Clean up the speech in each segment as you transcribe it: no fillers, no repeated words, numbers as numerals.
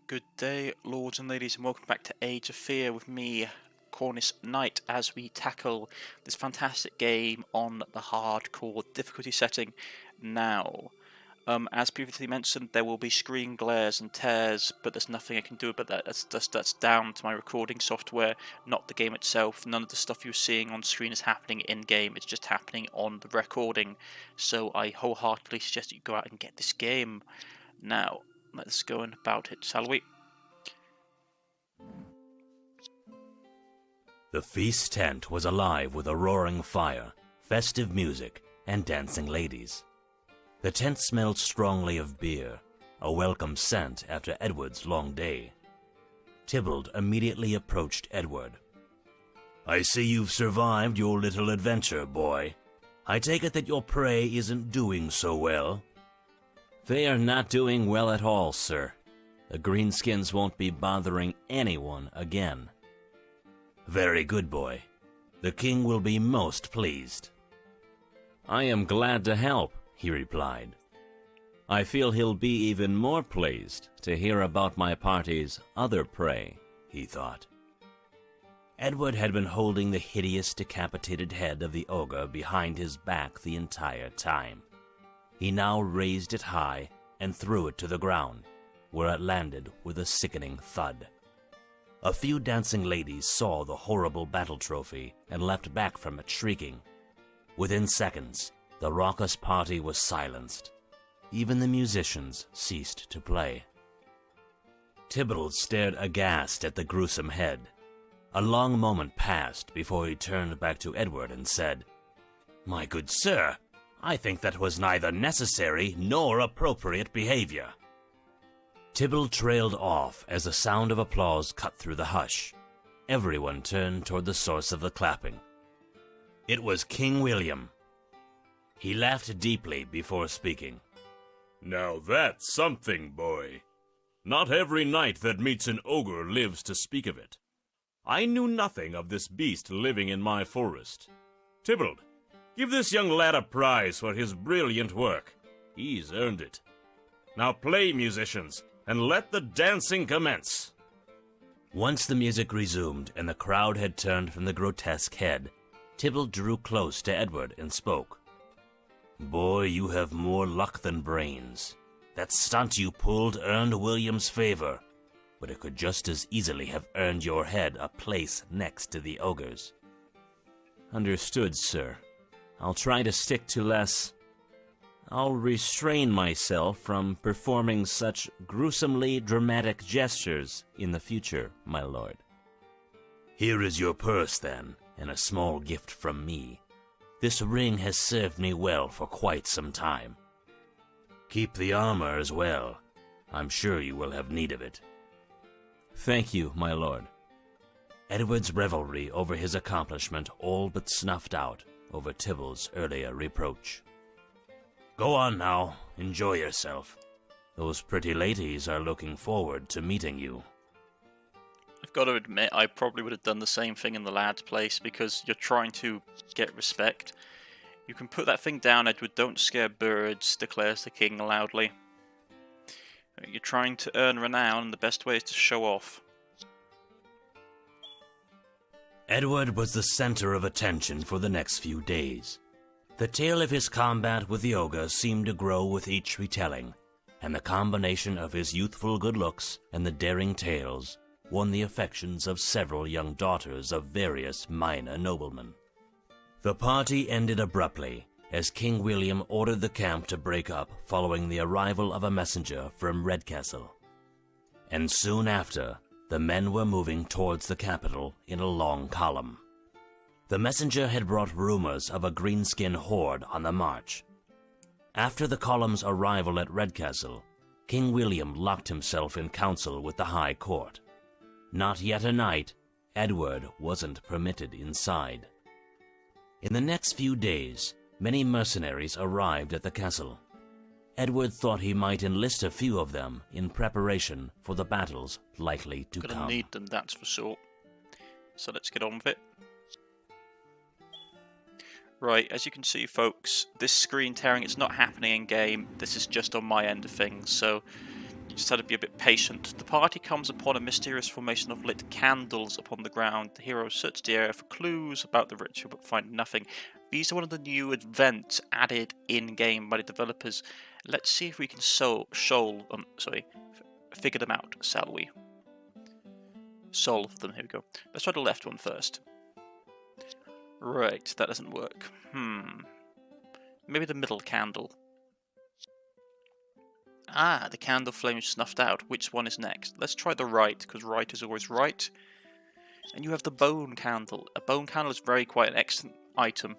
Good day, lords and ladies, and welcome back to Age of Fear with me, Cornish-Knight, as we tackle this fantastic game on the hardcore difficulty setting now. As previously mentioned, there will be screen glares and tears, but there's nothing I can do about that. That's down to my recording software, not the game itself. None of the stuff you're seeing on screen is happening in-game, it's just happening on the recording. So I wholeheartedly suggest that you go out and get this game now. Let's go on about it, shall we? The feast tent was alive with a roaring fire, festive music, and dancing ladies. The tent smelled strongly of beer, a welcome scent after Edward's long day. Tybalt immediately approached Edward. "I see you've survived your little adventure, boy. I take it that your prey isn't doing so well." "They are not doing well at all, sir. The greenskins won't be bothering anyone again." "Very good, boy. The king will be most pleased." "I am glad to help," he replied. "I feel he'll be even more pleased to hear about my party's other prey," he thought. Edward had been holding the hideous decapitated head of the ogre behind his back the entire time. He now raised it high and threw it to the ground, where it landed with a sickening thud. A few dancing ladies saw the horrible battle trophy and leapt back from it shrieking. Within seconds, the raucous party was silenced. Even the musicians ceased to play. Tybalt stared aghast at the gruesome head. A long moment passed before he turned back to Edward and said, "My good sir, I think that was neither necessary nor appropriate behavior." Tybalt trailed off as the sound of applause cut through the hush. Everyone turned toward the source of the clapping. It was King William. He laughed deeply before speaking. "Now that's something, boy. Not every knight that meets an ogre lives to speak of it. I knew nothing of this beast living in my forest. Tybalt, give this young lad a prize for his brilliant work. He's earned it. Now play, musicians, and let the dancing commence." Once the music resumed and the crowd had turned from the grotesque head, Tybalt drew close to Edward and spoke. "Boy, you have more luck than brains. That stunt you pulled earned William's favor, but it could just as easily have earned your head a place next to the ogre's." "Understood, sir. I'll try to stick to less. I'll restrain myself from performing such gruesomely dramatic gestures in the future, my lord." "Here is your purse, then, and a small gift from me. This ring has served me well for quite some time. Keep the armor as well. I'm sure you will have need of it." "Thank you, my lord." Edward's revelry over his accomplishment all but snuffed out over Tybalt's earlier reproach. "Go on now, enjoy yourself. Those pretty ladies are looking forward to meeting you." I've got to admit, I probably would have done the same thing in the lad's place, because you're trying to get respect. "You can put that thing down, Edward, don't scare birds," declares the king loudly. You're trying to earn renown, and the best way is to show off. Edward was the center of attention for the next few days. The tale of his combat with the ogre seemed to grow with each retelling, and the combination of his youthful good looks and the daring tales won the affections of several young daughters of various minor noblemen. The party ended abruptly, as King William ordered the camp to break up following the arrival of a messenger from Redcastle. And soon after, the men were moving towards the capital in a long column. The messenger had brought rumors of a greenskin horde on the march. After the column's arrival at Redcastle, King William locked himself in council with the High Court. Not yet a knight, Edward wasn't permitted inside. In the next few days, many mercenaries arrived at the castle. Edward thought he might enlist a few of them in preparation for the battles likely to come. Gonna need them, that's for sure. So let's get on with it. Right, as you can see, folks, this screen tearing, it's not happening in game. This is just on my end of things. So Just had to be a bit patient. The party comes upon a mysterious formation of lit candles upon the ground. The heroes search the area for clues about the ritual but find nothing. These are one of the new events added in-game by the developers. Let's see if we can figure them out, shall we? Solve them, here we go. Let's try the left one first. Right, that doesn't work. Maybe the middle candle. Ah, the candle flame is snuffed out. Which one is next? Let's try the right, because right is always right. And you have the bone candle. A bone candle is quite an excellent item.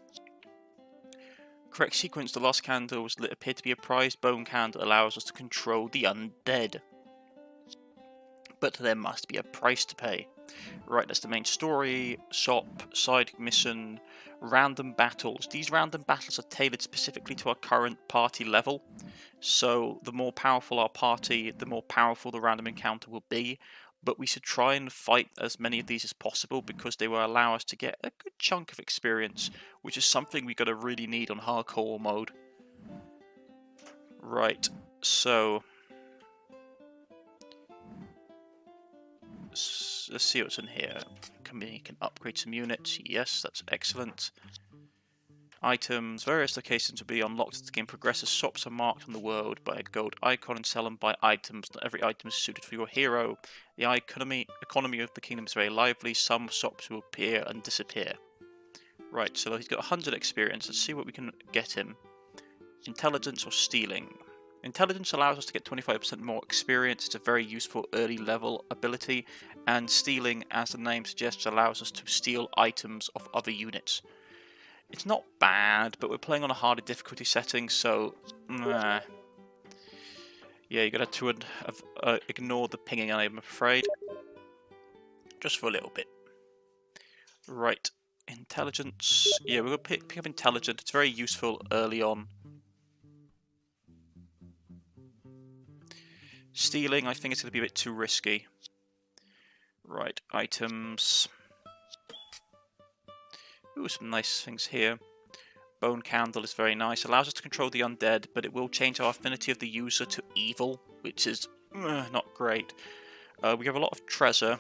Correct sequence, the last candle was lit, appeared to be a prized bone candle, allows us to control the undead. But there must be a price to pay. Right, that's the main story, shop, side mission, random battles. These random battles are tailored specifically to our current party level. So the more powerful our party, the more powerful the random encounter will be. But we should try and fight as many of these as possible because they will allow us to get a good chunk of experience, which is something we're going to really need on hardcore mode. Right, so let's see what's in here. We can upgrade some units. Yes, that's excellent. Items. Various locations will be unlocked as the game progresses. Shops are marked on the world by a gold icon and sell and buy items. Not every item is suited for your hero. The economy of the kingdom is very lively. Some shops will appear and disappear. Right, so he's got 100 experience. Let's see what we can get him. Intelligence or stealing. Intelligence allows us to get 25% more experience. It's a very useful early level ability. And stealing, as the name suggests, allows us to steal items of other units. It's not bad, but we're playing on a harder difficulty setting, so yeah, you're gonna have to ignore the pinging, I'm afraid, just for a little bit. Right, intelligence. Yeah, we're gonna pick up intelligence. It's very useful early on. Stealing, I think it's gonna be a bit too risky. Right, items. Ooh, some nice things here. Bone candle is very nice. Allows us to control the undead, but it will change our affinity of the user to evil, which is not great. We have a lot of treasure,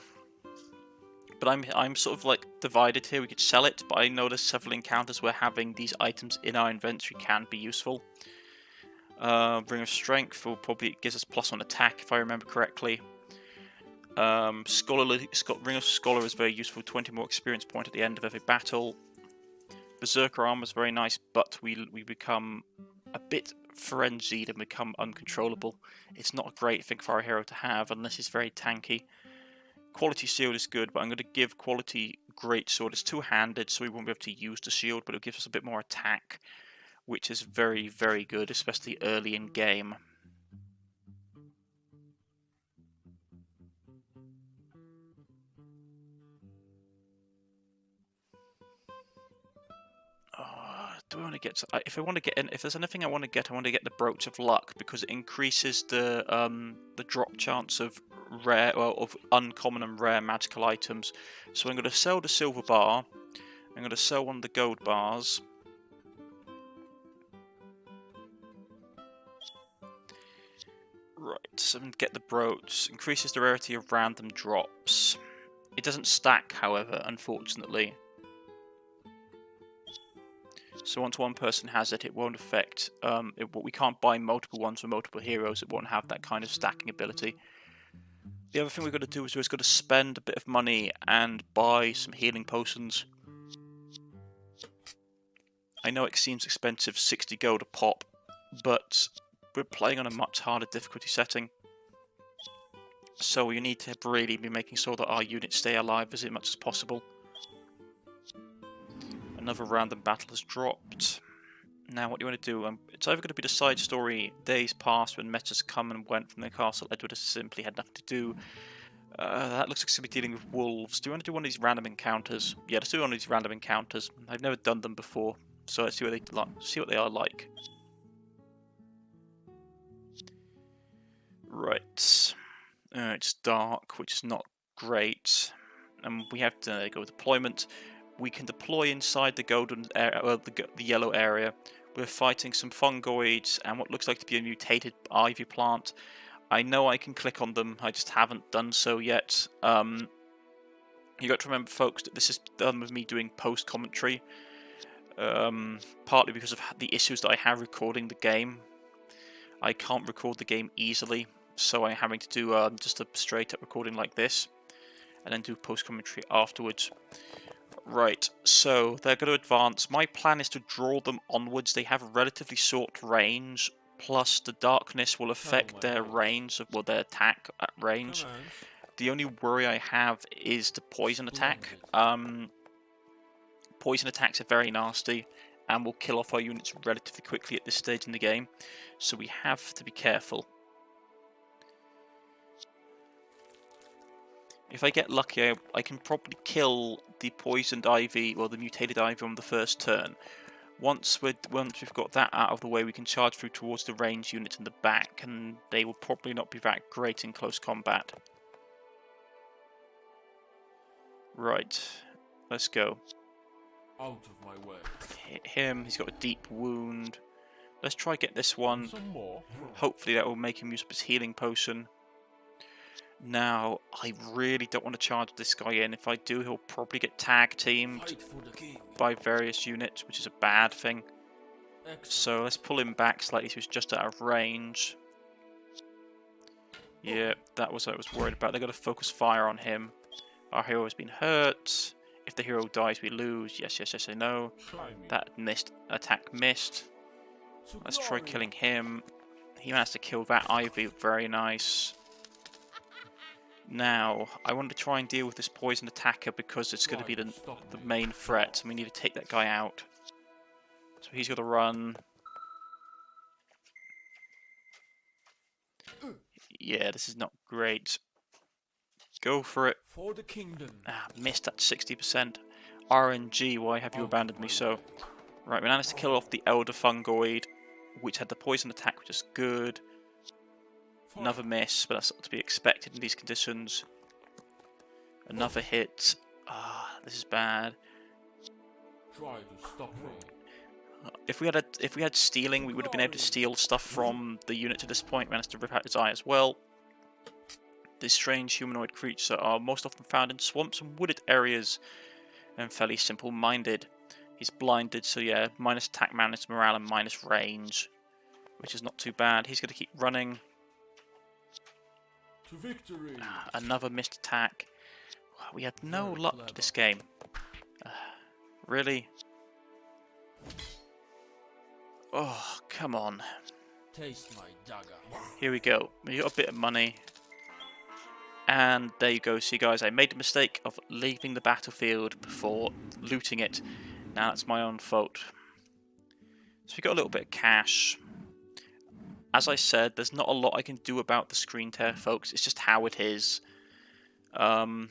but I'm sort of like divided here. We could sell it, but I noticed several encounters where having these items in our inventory can be useful. Ring of Strength will probably gives us +1 attack if I remember correctly. Ring of Scholar is very useful, 20 more experience point at the end of every battle. Berserker Armor is very nice, but we become a bit frenzied and become uncontrollable. It's not a great thing for our hero to have unless he's very tanky. Quality Shield is good, but I'm going to give Quality Greatsword. It's two-handed, so we won't be able to use the shield, but it gives us a bit more attack, which is very, very good, especially early in game. Do I want to get? If there's anything I want to get the Brooch of Luck because it increases the drop chance of of uncommon and rare magical items. So I'm going to sell the silver bar. I'm going to sell one of the gold bars. Right, so I'm going to get the brooch. Increases the rarity of random drops. It doesn't stack, however, unfortunately. So once one person has it, it won't affect. We can't buy multiple ones for multiple heroes. It won't have that kind of stacking ability. The other thing we've got to do is we've got to spend a bit of money and buy some healing potions. I know it seems expensive, 60 gold a pop, but we're playing on a much harder difficulty setting. So we need to really be making sure that our units stay alive as much as possible. Another random battle has dropped. Now what do you want to do? It's either going to be the side story, days past when metas come and went from the castle. Edward has simply had nothing to do. That looks like it's going to be dealing with wolves. Do you want to do one of these random encounters? Yeah, let's do one of these random encounters. I've never done them before, so let's see what they are like. Right. It's dark, which is not great. And we have to go deployment. We can deploy inside the golden area, the yellow area. We're fighting some fungoids and what looks like to be a mutated ivy plant. I know I can click on them, I just haven't done so yet. You got to remember, folks, that this is done with me doing post-commentary. Partly because of the issues that I have recording the game. I can't record the game easily, so I'm having to do just a straight-up recording like this, and then do post-commentary afterwards. Right, so they're going to advance. My plan is to draw them onwards. They have a relatively short range, plus the darkness will affect their range, well, their attack at range. The only worry I have is the poison attack. Poison attacks are very nasty and will kill off our units relatively quickly at this stage in the game, so we have to be careful. If I get lucky, I can probably kill the poisoned ivy, or the mutated ivy, on the first turn. Once we've got that out of the way, we can charge through towards the ranged units in the back, and they will probably not be that great in close combat. Right, let's go. Out of my way. Hit him, he's got a deep wound. Let's try get this one. Some more. Hopefully that will make him use his healing potion. Now, I really don't want to charge this guy in. If I do, he'll probably get tag teamed by various units, which is a bad thing. So let's pull him back slightly so he's just out of range. Yeah, that was what I was worried about. They've got to focus fire on him. Our hero has been hurt. If the hero dies, we lose. Yes, yes, yes, I know. That attack missed. Let's try killing him. He managed to kill that ivy. Very nice. Now, I want to try and deal with this poison attacker because it's going to be the main threat. We need to take that guy out. So he's got to run. Yeah, this is not great. Go for it. For the kingdom. Ah, missed at 60%. RNG, why have you abandoned me so? Right, we managed to kill off the Elder Fungoid, which had the poison attack, which is good. Another miss, but that's to be expected in these conditions. Another hit. Ah, this is bad. Try to stop me. If we had stealing, we would have been able to steal stuff from the unit to this point. We managed to rip out his eye as well. These strange humanoid creatures are most often found in swamps and wooded areas, and fairly simple-minded. He's blinded, so yeah, minus attack, minus morale, and minus range, which is not too bad. He's going to keep running. To victory. Another missed attack. We had no luck to this game. Really? Oh, come on. Taste my dagger. Here we go. We got a bit of money. And there you go. See, guys, I made the mistake of leaving the battlefield before looting it. Now that's my own fault. So we got a little bit of cash. As I said, there's not a lot I can do about the screen tear, folks. It's just how it is. I'm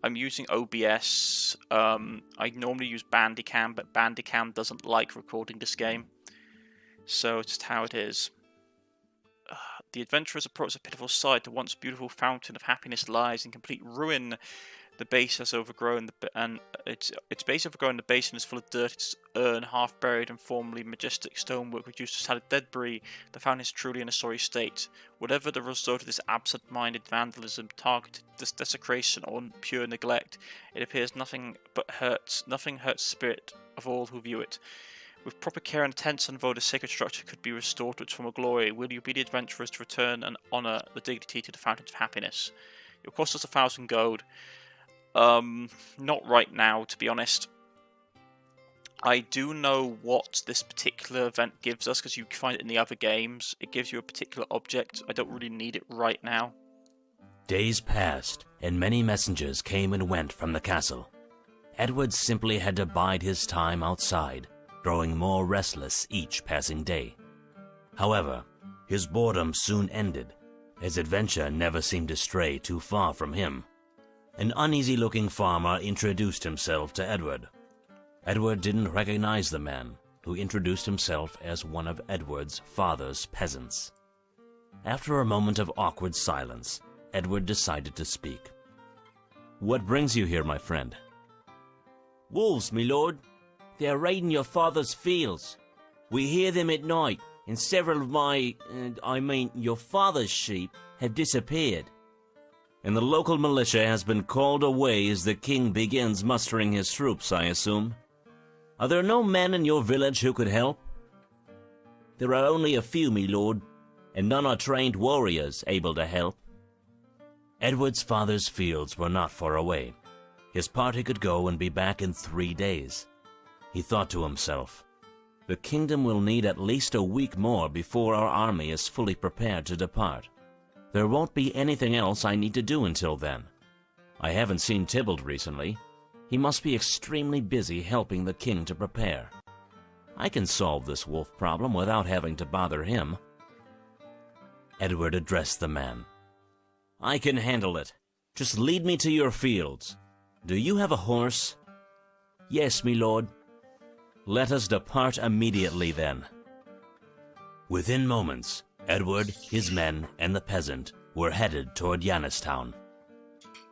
using OBS. I normally use Bandicam, but Bandicam doesn't like recording this game. So it's just how it is. The adventurers approach a pitiful sight. The once beautiful fountain of happiness lies in complete ruin. The base has overgrown, its base overgrown. The basin is full of dirt. Its urn, half buried and formerly majestic stonework, reduced to solid debris. The fountain is truly in a sorry state. Whatever the result of this absent-minded vandalism, targeted desecration, or pure neglect, it appears nothing hurts the spirit of all who view it. With proper care and attention, though the sacred structure could be restored to its former glory, will you be the adventurers to return and honour the dignity to the fountain of happiness? It will cost us 1,000 gold. Not right now, to be honest. I do know what this particular event gives us, because you can find it in the other games. It gives you a particular object. I don't really need it right now. Days passed, and many messengers came and went from the castle. Edward simply had to bide his time outside, growing more restless each passing day. However, his boredom soon ended, as adventure never seemed to stray too far from him. An uneasy-looking farmer introduced himself to Edward. Edward didn't recognize the man, who introduced himself as one of Edward's father's peasants. After a moment of awkward silence, Edward decided to speak. "What brings you here, my friend?" "Wolves, my lord. They are raiding your father's fields. We hear them at night, and several of my, your father's sheep have disappeared. And the local militia has been called away as the king begins mustering his troops, I assume. Are there no men in your village who could help? There are only a few, me lord, and none are trained warriors able to help. Edward's father's fields were not far away. His party could go and be back in 3 days. He thought to himself, the kingdom will need at least a week more before our army is fully prepared to depart. There won't be anything else I need to do until then. I haven't seen Tybalt recently. He must be extremely busy helping the king to prepare. I can solve this wolf problem without having to bother him. Edward addressed the man. I can handle it. Just lead me to your fields. Do you have a horse? Yes, me lord. Let us depart immediately then. Within moments, Edward, his men, and the peasant were headed toward Yannistown.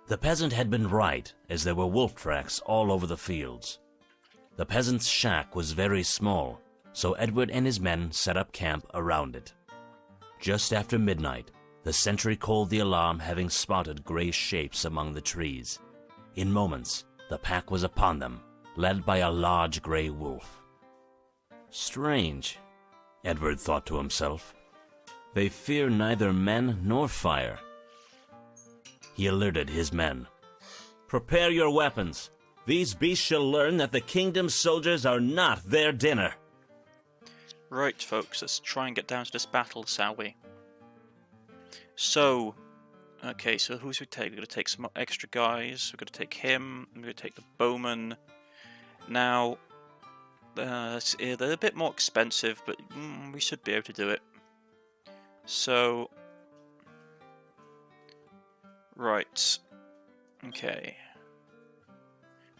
The peasant had been right, as there were wolf tracks all over the fields. The peasant's shack was very small, so Edward and his men set up camp around it. Just after midnight, the sentry called the alarm, having spotted gray shapes among the trees. In moments, the pack was upon them, led by a large gray wolf. Strange, Edward thought to himself. They fear neither men nor fire. He alerted his men. Prepare your weapons. These beasts shall learn that the kingdom's soldiers are not their dinner. Right, folks, let's try and get down to this battle, shall we? So, okay, so who's we take? We're going to take some extra guys. We're going to take him. We're going to take the bowman. Now, they're a bit more expensive, but we should be able to do it. So, right, okay.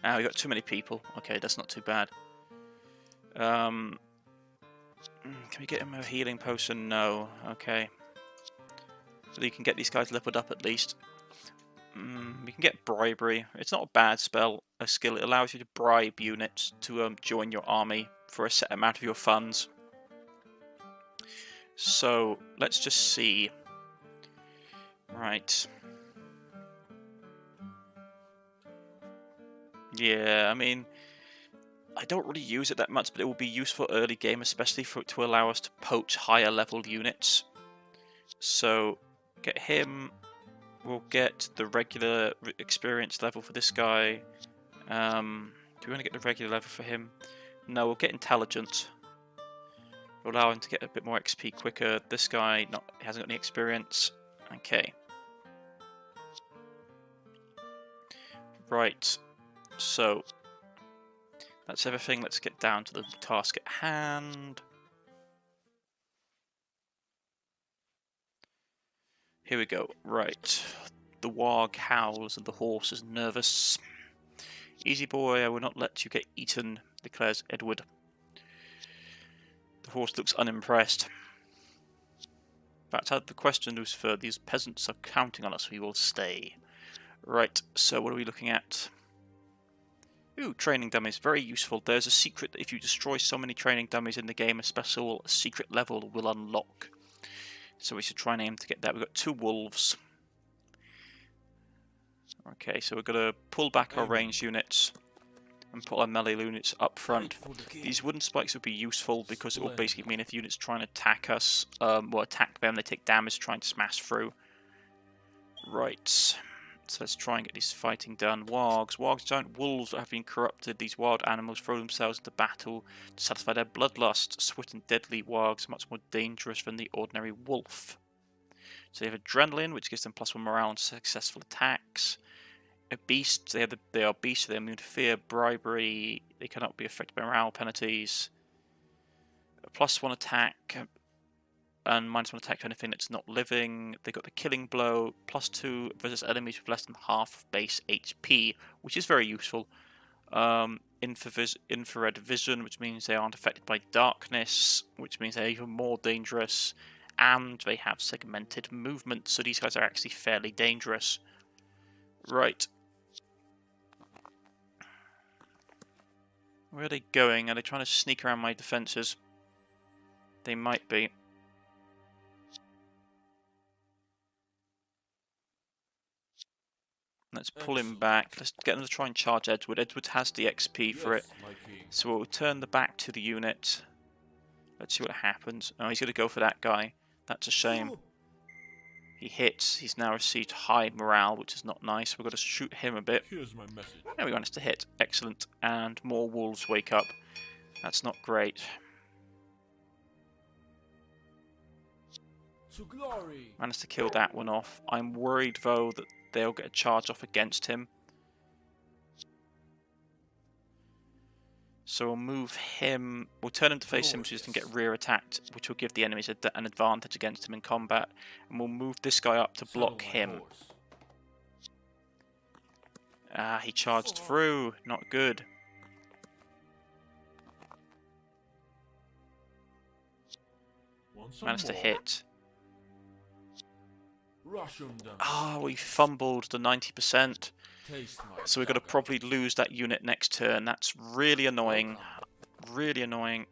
Now we got too many people. Okay, that's not too bad. Can we get him a healing potion? No. Okay. So you can get these guys leveled up at least. We can get bribery. It's not a bad spell, a skill. It allows you to bribe units to join your army for a set amount of your funds. So let's just see. Right. Yeah, I mean, I don't really use it that much, but it will be useful early game, especially to allow us to poach higher level units. So, get him. We'll get the regular experience level for this guy. Do we want to get the regular level for him? No, we'll get intelligence. We'll allow him to get a bit more XP quicker. This guy hasn't got any experience. Okay. Right. So, that's everything. Let's get down to the task at hand. Here we go. Right. The warg howls and the horse is nervous. Easy boy, I will not let you get eaten, declares Edward. The horse looks unimpressed. In fact, the question is for these peasants are counting on us, we will stay. Right, so what are we looking at? Ooh, training dummies, very useful. There's a secret that if you destroy so many training dummies in the game, a special secret level will unlock. So we should try and aim to get that. We've got 2 wolves. Okay, so we're going to pull back our ranged units and put our melee units up front. These wooden spikes would be useful because it will basically mean if units trying to attack us, or attack them, they take damage trying to smash through. Right. So let's try and get these fighting done. Wargs. Wargs, giant wolves that have been corrupted. These wild animals throw themselves into battle to satisfy their bloodlust. Swift and deadly wargs are much more dangerous than the ordinary wolf. So they have adrenaline, which gives them +1 morale on successful attacks. A beast, they are beasts, so they're immune to fear, bribery. They cannot be affected by morale penalties. A +1 attack. And -1 attack to anything that's not living. They got the killing blow, +2 versus enemies with less than half base HP, which is very useful. Infrared vision, which means they aren't affected by darkness, which means they're even more dangerous. And they have segmented movement, so these guys are actually fairly dangerous. Right. Where are they going? Are they trying to sneak around my defences? They might be. Let's pull him back. Let's get them to try and charge Edward. Edward has the XP for it. My king. So we'll turn the back to the unit. Let's see what happens. Oh, he's going to go for that guy. That's a shame. He hits. He's now received high morale, which is not nice. We've got to shoot him a bit. Here's my message. There we managed to hit. Excellent. And more wolves wake up. That's not great. To glory. Managed to kill that one off. I'm worried, though, that they'll get a charge off against him. So we'll move him. We'll turn him to face him so he doesn't get rear attacked, which will give the enemies an advantage against him in combat. And we'll move this guy up to block him. Ah, he charged through. Not good. Managed to hit. Ah, we fumbled the 90%. So we're going to probably lose that unit next turn. That's really annoying. Really annoying.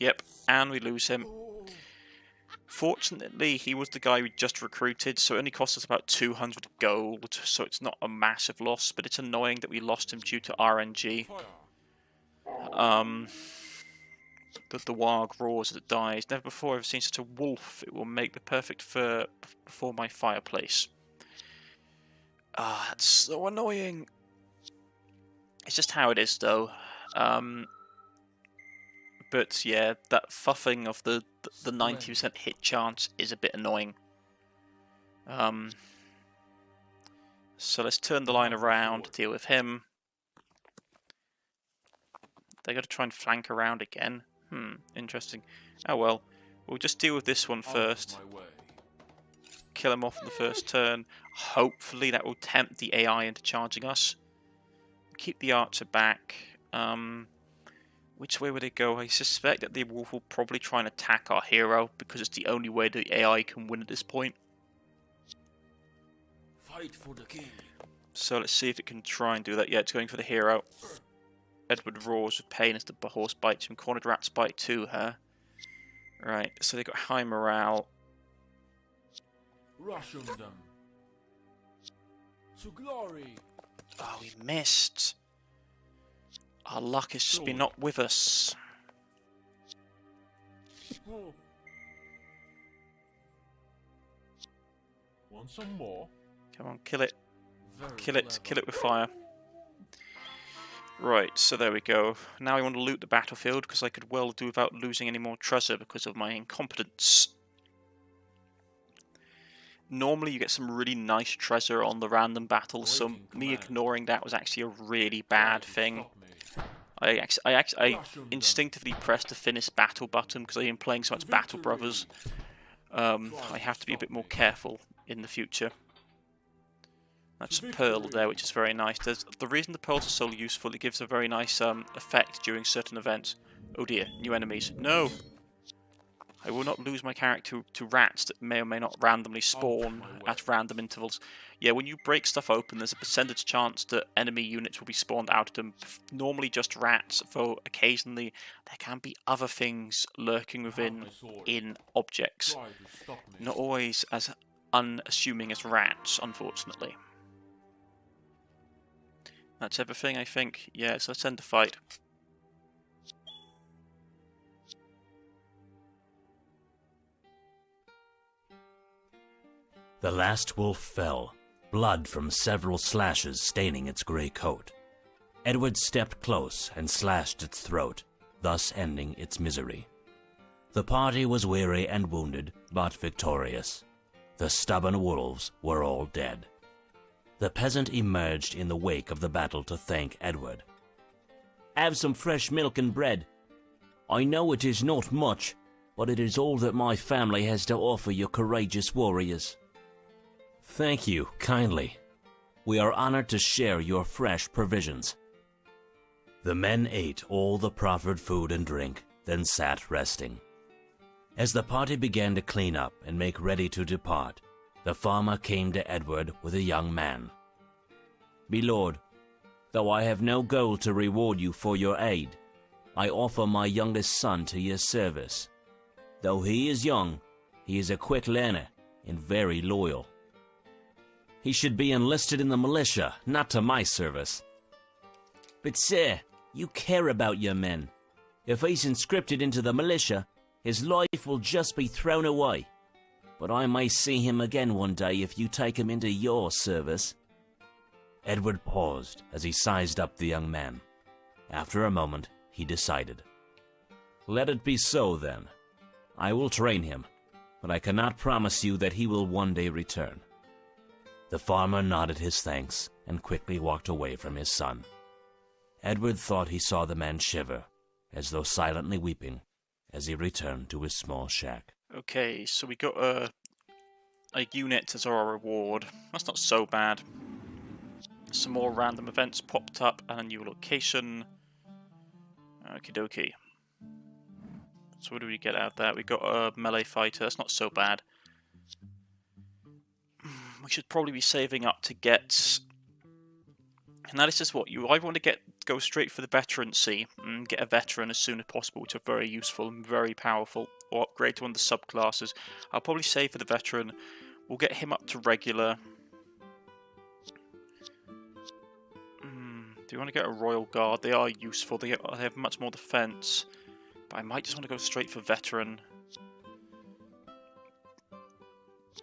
Yep, and we lose him. Fortunately, he was the guy we just recruited, so it only cost us about 200 gold, so it's not a massive loss, but it's annoying that we lost him due to RNG. The warg roars as it dies. Never before have I seen such a wolf. It will make the perfect fur before my fireplace. Ah, that's so annoying. It's just how it is, though. But yeah, that fuffing of the 90% hit chance is a bit annoying. So let's turn the line around to deal with him. They got to try and flank around again. Interesting. Oh well, we'll just deal with this one first. Kill him off in the first turn. Hopefully that will tempt the AI into charging us. Keep the archer back. Which way would it go? I suspect that the wolf will probably try and attack our hero because it's the only way the AI can win at this point. Fight for the king. So let's see if it can try and do that. Yeah, it's going for the hero. Edward roars with pain as the horse bites him. Cornered rats bite too, huh? Right, so they got high morale. Rush on them. To glory. Oh, we missed. Our luck has just been not with us. Want some more? Come on, kill it. Kill it. Kill it with fire. Right, so there we go. Now I want to loot the battlefield because I could well do without losing any more treasure because of my incompetence. Normally you get some really nice treasure on the random battles, so me ignoring that was actually a really bad thing. I instinctively pressed the finish battle button because I've been playing so much Battle Brothers. I have to be a bit more careful in the future. That's a pearl there, which is very nice. The reason the pearls are so useful, it gives a very nice effect during certain events. Oh dear, new enemies. No! I will not lose my character to rats that may or may not randomly spawn at random intervals. Yeah, when you break stuff open, there's a percentage chance that enemy units will be spawned out of them. Normally just rats, though occasionally there can be other things lurking within in objects. Not always as unassuming as rats, unfortunately. That's everything, I think. Yeah, so let's end the fight. The last wolf fell, blood from several slashes staining its grey coat. Edward stepped close and slashed its throat, thus ending its misery. The party was weary and wounded, but victorious. The stubborn wolves were all dead. The peasant emerged in the wake of the battle to thank Edward. "Have some fresh milk and bread. I know it is not much, but it is all that my family has to offer you courageous warriors." "Thank you kindly. We are honored to share your fresh provisions." The men ate all the proffered food and drink, then sat resting. As the party began to clean up and make ready to depart, the farmer came to Edward with a young man. "My lord, though I have no gold to reward you for your aid, I offer my youngest son to your service. Though he is young, he is a quick learner and very loyal. He should be enlisted in the militia, not to my service. But sir, you care about your men. If he's conscripted into the militia, his life will just be thrown away. But I may see him again one day if you take him into your service. Edward paused as he sized up the young man. After a moment, he decided. Let it be so, then. I will train him, but I cannot promise you that he will one day return. The farmer nodded his thanks and quickly walked away from his son. Edward thought he saw the man shiver, as though silently weeping, as he returned to his small shack. Okay, so we got a unit as our reward. That's not so bad. Some more random events popped up and a new location. Okie dokie. So what do we get out of that? We got a melee fighter. That's not so bad. We should probably be saving up to get. And now this is what you either want to go straight for the veterancy and get a veteran as soon as possible, which are very useful and very powerful, or upgrade to one of the subclasses. I'll probably save for the veteran. We'll get him up to regular. Do you want to get a royal guard? They are useful. They have much more defense. But I might just want to go straight for veteran.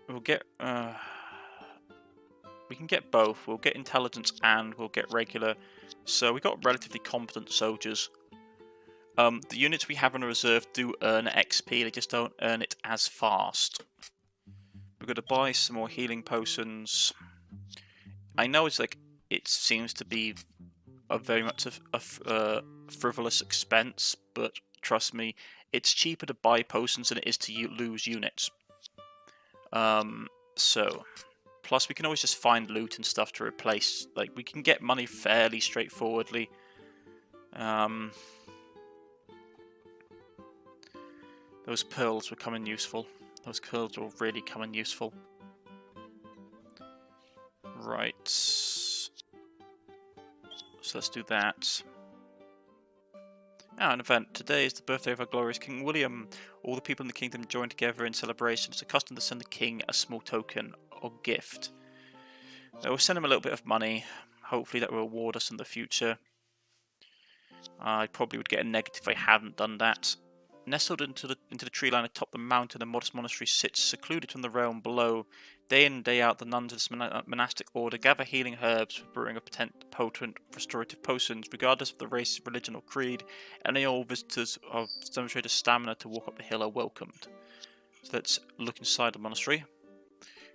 We'll get. We can get both. We'll get intelligence and we'll get regular. So we've got relatively competent soldiers. The units we have in reserve do earn XP. They just don't earn it as fast. We're going to buy some more healing potions. I know it's like it seems to be very much a frivolous expense, but trust me, it's cheaper to buy potions than it is to lose units. So, plus we can always just find loot and stuff to replace. Like, we can get money fairly straightforwardly. Those pearls will come in useful. Those pearls will really come in useful. Right. So let's do that. An event. Today is the birthday of our glorious King William. All the people in the kingdom join together in celebration. It's a custom to send the king a small token or gift. We'll send him a little bit of money. Hopefully that will reward us in the future. I probably would get a negative if I hadn't done that. Nestled into the tree line atop the mountain, a modest monastery sits secluded from the realm below. Day in and day out, the nuns of this monastic order gather healing herbs for brewing of potent restorative potions, regardless of the race, religion, or creed. Any all visitors of demonstrated stamina to walk up the hill are welcomed. So let's look inside the monastery.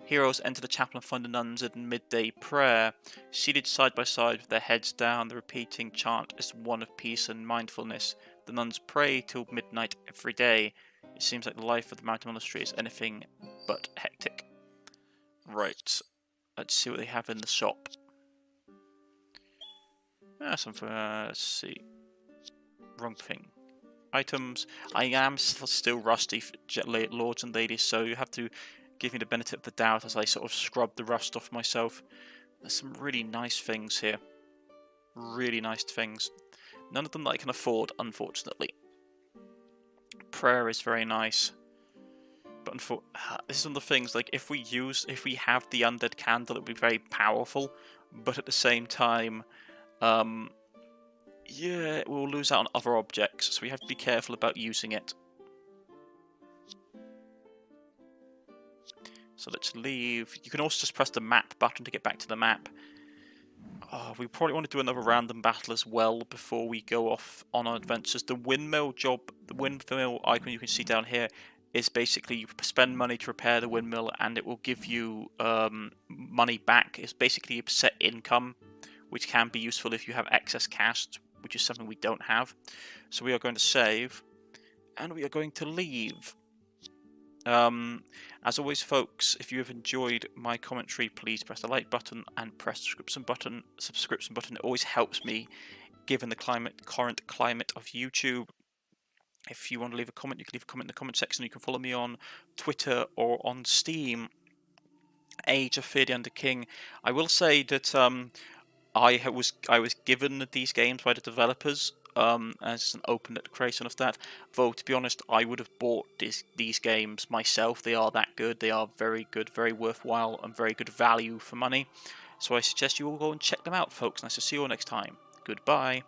Heroes enter the chapel and find the nuns at midday prayer. Seated side by side with their heads down, the repeating chant is one of peace and mindfulness. The nuns pray till midnight every day. It seems like the life of the mountain monastery is anything but hectic. Right, let's see what they have in the shop. Let's see. Wrong thing. Items. I am still rusty, lords and ladies, so you have to give me the benefit of the doubt as I sort of scrub the rust off myself. There's some really nice things here. Really nice things. None of them that I can afford, unfortunately. Prayer is very nice. But this is one of the things, like, if we have the undead candle, it would be very powerful. But at the same time, yeah, we'll lose out on other objects. So we have to be careful about using it. So let's leave. You can also just press the map button to get back to the map. We probably want to do another random battle as well before we go off on our adventures. The windmill icon you can see down here is basically you spend money to repair the windmill and it will give you money back. It's basically a set income, which can be useful if you have excess cash, which is something we don't have. So we are going to save and we are going to leave. As always, folks, if you have enjoyed my commentary, please press the like button and press the subscription button. It always helps me, given the current climate of YouTube. If you want to leave a comment, you can leave a comment in the comment section. You can follow me on Twitter or on Steam. Age of Fear the Undead King. I will say that I was given these games by the developers. as an open creation of that. Though, to be honest, I would have bought these games myself. They are that good. They are very good, very worthwhile, and very good value for money. So I suggest you all go and check them out, folks, and I shall see you all next time. Goodbye.